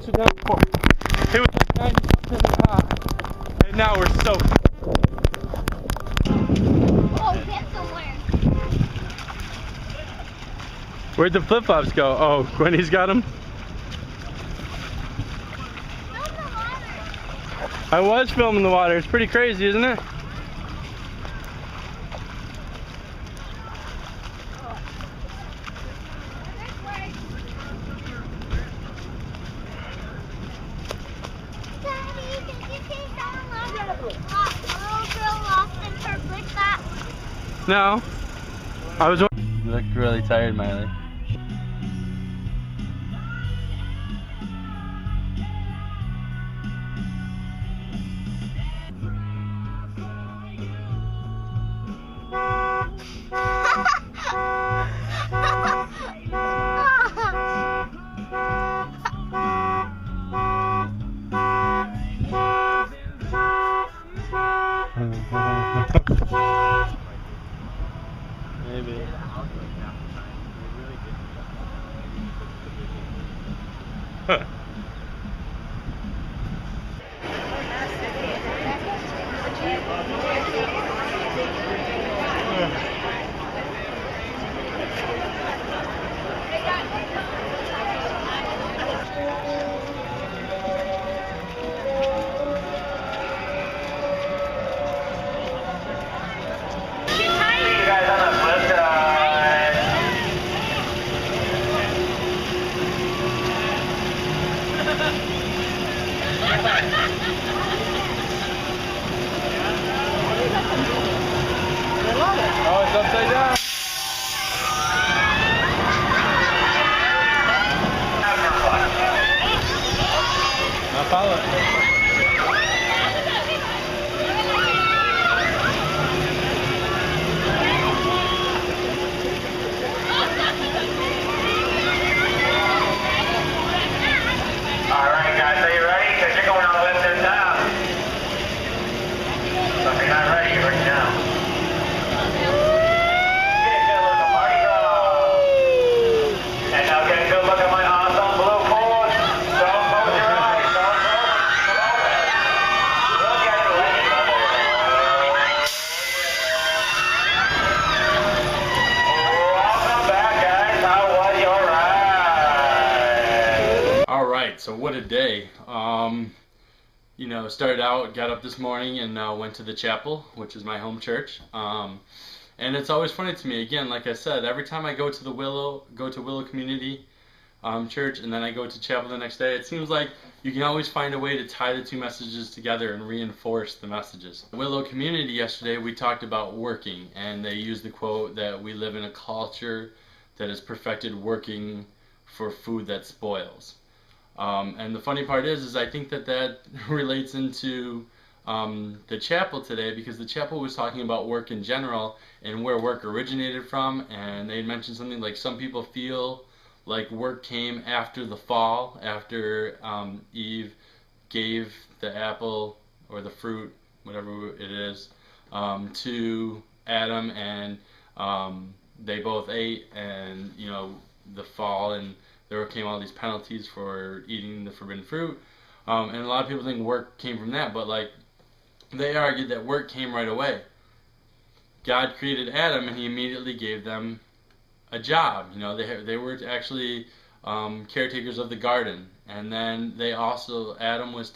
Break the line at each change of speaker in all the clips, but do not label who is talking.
closer than before. It was like 90 something and now we're soaked.
Oh, get somewhere.
Where'd the flip-flops go? Oh, Gwenny's got them? I was filming the water. It's pretty crazy, isn't it? No. I was. You look really tired, Miley. Maybe. Oh, it's upside down. Now follow it.
Alright guys, are you ready? Because you're going on left and down. So if you're not ready, you're ready now. Get a good look at Mardi Gras. And now get a good look at my awesome blue pool. Don't close your eyes. Don't close it. Look at it. Let it go. Welcome back, guys. How was your ride?
Alright, so what a day. You know, started out, got up this morning and went to the chapel, which is my home church. And it's always funny to me, again, like I said, every time I go to Willow Community Church and then I go to chapel the next day, it seems like you can always find a way to tie the two messages together and reinforce the messages. Willow Community yesterday, we talked about working, and they used the quote that we live in a culture that is perfected working for food that spoils. And the funny part is I think that relates into the chapel today, because the chapel was talking about work in general and where work originated from, and they mentioned something like some people feel like work came after the fall, after Eve gave the apple or the fruit, whatever it is, to Adam, and they both ate, and you know, the fall, and there came all these penalties for eating the forbidden fruit, and a lot of people think work came from that, but like they argued that work came right away. God created Adam and he immediately gave them a job. You know, they were actually caretakers of the garden, and then they also, Adam was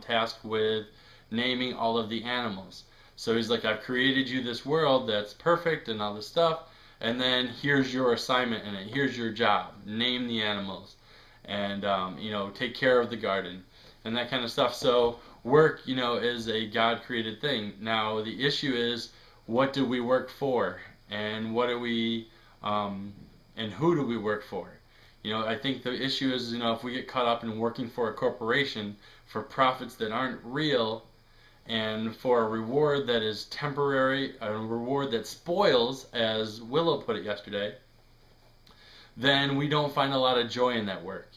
tasked with naming all of the animals. So he's like, I've created you this world that's perfect and all this stuff, and then here's your assignment in it. Here's your job. Name the animals, and you know, take care of the garden, and that kind of stuff. So work, you know, is a God-created thing. Now the issue is, what do we work for, and what do we, and who do we work for? You know, I think the issue is, you know, if we get caught up in working for a corporation for profits that aren't real, and for a reward that is temporary, a reward that spoils, as Willow put it yesterday, then we don't find a lot of joy in that work.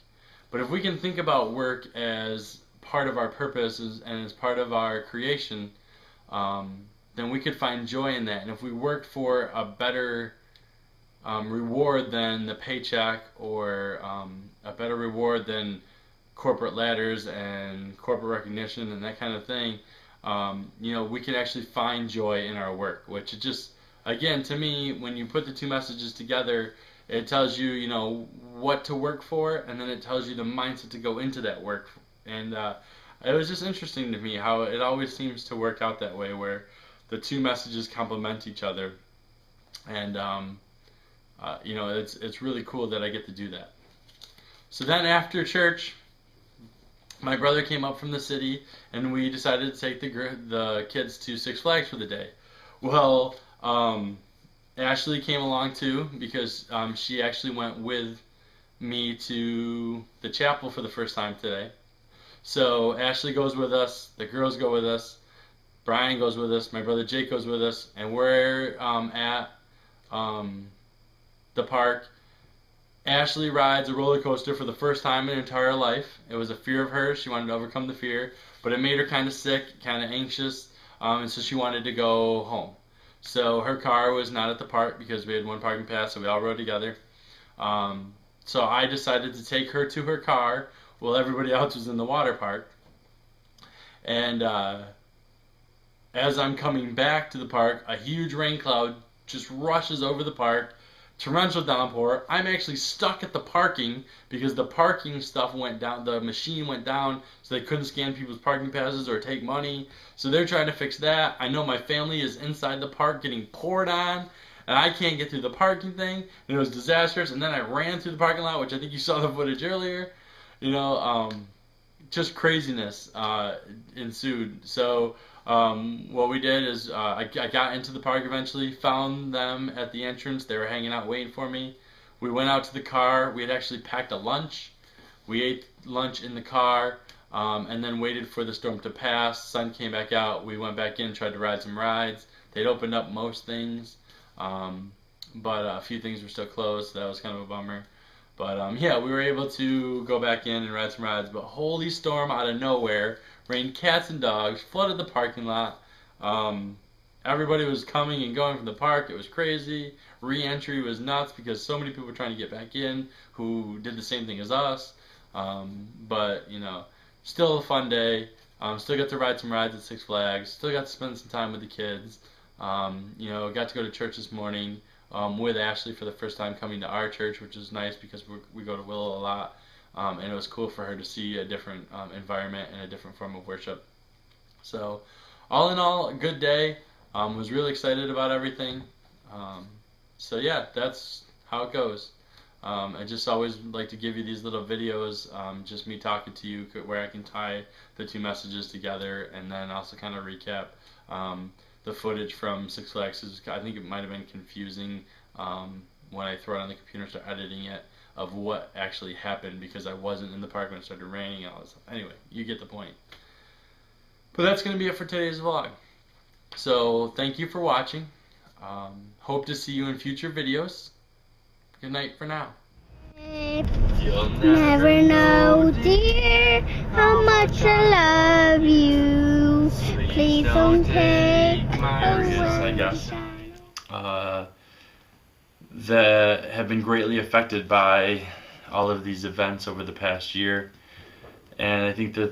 But if we can think about work as part of our purpose and as part of our creation, then we could find joy in that. And if we worked for a better reward than the paycheck, or a better reward than corporate ladders and corporate recognition and that kind of thing, we can actually find joy in our work, which it just, again, to me, when you put the two messages together, it tells you, what to work for, and then it tells you the mindset to go into that work. And it was just interesting to me how it always seems to work out that way, where the two messages complement each other. And it's really cool that I get to do that. So then after church, my brother came up from the city, and we decided to take the kids to Six Flags for the day. Well, Ashley came along too, because she actually went with me to the chapel for the first time today. So Ashley goes with us, the girls go with us, Brian goes with us, my brother Jake goes with us, and we're at the park. Ashley rides a roller coaster for the first time in her entire life. It was a fear of hers. She wanted to overcome the fear, but it made her kind of sick, kind of anxious, and so she wanted to go home. So her car was not at the park because we had one parking pass, so we all rode together. So I decided to take her to her car while everybody else was in the water park. And as I'm coming back to the park, a huge rain cloud just rushes over the park. Torrential downpour. I'm actually stuck at the parking because the parking stuff went down, the machine went down, so they couldn't scan people's parking passes or take money. So they're trying to fix that. I know my family is inside the park getting poured on, and I can't get through the parking thing, and it was disastrous. And then I ran through the parking lot, which I think you saw the footage earlier. Just craziness ensued. So what we did is I got into the park eventually, found them at the entrance. They were hanging out waiting for me. We went out to the car. We had actually packed a lunch. We ate lunch in the car and then waited for the storm to pass. Sun came back out. We went back in, tried to ride some rides. They'd opened up most things, but a few things were still closed, so that was kind of a bummer. But yeah, we were able to go back in and ride some rides. But holy storm out of nowhere, rained cats and dogs, flooded the parking lot. Everybody was coming and going from the park. It was crazy. Re-entry was nuts because so many people were trying to get back in who did the same thing as us. But still a fun day. Still got to ride some rides at Six Flags. Still got to spend some time with the kids. Got to go to church this morning with Ashley for the first time coming to our church, which is nice because we go to Willow a lot. And it was cool for her to see a different environment and a different form of worship. So, all in all, a good day. Was really excited about everything. So yeah, that's how it goes. I just always like to give you these little videos, just me talking to you, where I can tie the two messages together, and then also kind of recap the footage from Six Flags. I think it might have been confusing when I throw it on the computer and start editing it, of what actually happened, because I wasn't in the park when it started raining and all that stuff. Anyway, you get the point. But that's going to be it for today's vlog. So, thank you for watching. Hope to see you in future videos. Good night for now.
You'll never know, dear, how much I love you. Please don't take my
away. I guess. That have been greatly affected by all of these events over the past year. And I think that